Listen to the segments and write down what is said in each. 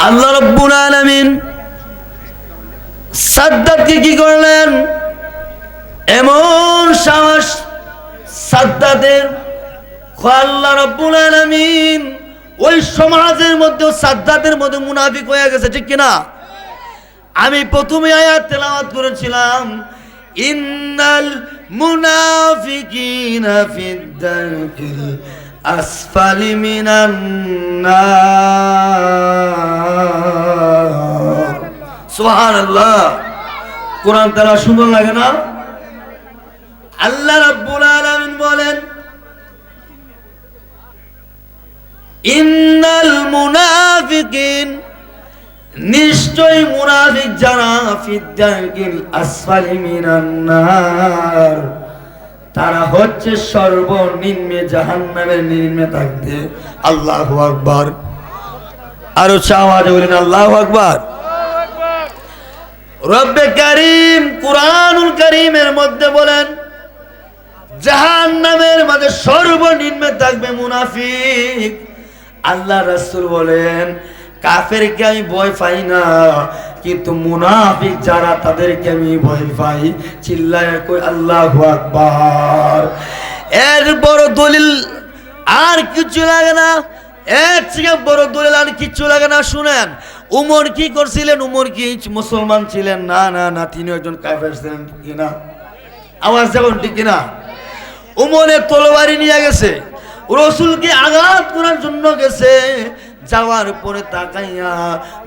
আল্লাহ রাব্বুল আলামিন সাদ্দাতকে কি করলেন? এমন সাহস সাদ্দাতের, আল্লাহ রাব্বুল আলামিন ওই সমাজের মধ্যে সাদ্দাতের মধ্যে মুনাফিক হয়ে গেছে, ঠিক কিনা? আমি প্রথমে আয়াত তেলাওয়াত করেছিলাম, ইন্নাল মুনাফিকিনা ফিদ দারকিল আসফালি মিনান নার। সুবহানাল্লাহ। কোরআন তেলাওয়াত সুন্দর লাগে না? আল্লাহ রাব্বুল আলামিন বলেন, ইন্নাল মুনাফিকিন, নিশ্চয় মুনাফিক যারা, ফিদ দারকিল আসফালি মিনান নার, তারা হচ্ছে সর্বনিম্নে জাহান্নামের নিম্নে থাকবে। আল্লাহু আকবার। আরো আওয়াজে বলেন আল্লাহু আকবার। রব্বে কারীম কুরআনুল কারীমের মধ্যে বলেন, জাহান্নামের মাঝে সর্বনিম্নে থাকবে মুনাফিক। আল্লাহ রাসূল বলেন, কাফেরকে আমি ভয় পাই না, কিন্তু মুনাফিক যারা তাদেরকে আমি ভয় পাই। চিল্লায় কই আল্লাহু আকবার। এর বড় দলিল আর কিছু লাগে না, এর থেকে বড় দলিল আর কিছু লাগে না। শুনেন, উমর কি করছিলেন? উমর কি মুসলমান ছিলেন? না না না, তিনি একজন কাফের ছিলেন, ঠিক কিনা? আওয়াজ যেমন, ঠিক কিনা? উমরের তলোয়ারি নিয়ে গেছে, রসুলকে আঘাত করার জন্য গেছে। যাওয়ার পরে তাকাইয়া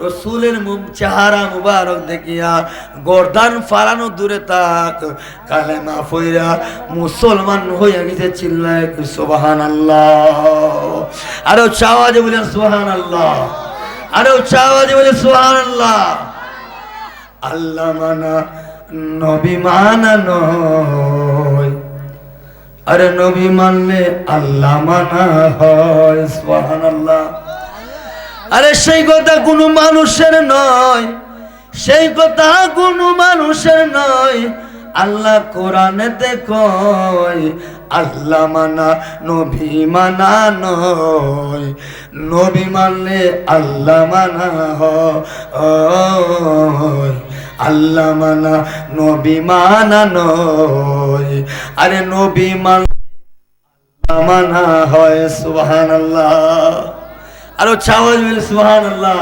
রসুলের চেহারা মুবারক দেখিয়া গর্দান ফালানো দূরে তাক, কালেমা পড়িয়া মুসলমান হইয়া গেছে। চিল্লায় সুবহানাল্লাহ। আরো আওয়াজে বলেন সুবহানাল্লাহ। আরো আওয়াজে বলেন সুবহানাল্লাহ। আল্লাহ মানা নবী মানা নয়, আরে নবী মানলে আল্লাহ মানা হয়। সুবহানাল্লাহ। আরে সেই কথা কোনো মানুষের নয়, সেই কথা কোনো মানুষের নয়। আল্লাহ কোরআনেতে কয়, আল্লাহ মানা নবী মানা নয়, নবী মানলে আল্লাহ মানা হয়। আল্লাহ মানা নবী মানা নয়, আরে নবী মানা হয়। সুবহানাল্লাহ। আরো চাওয়াজ বলে সুবহানাল্লাহ।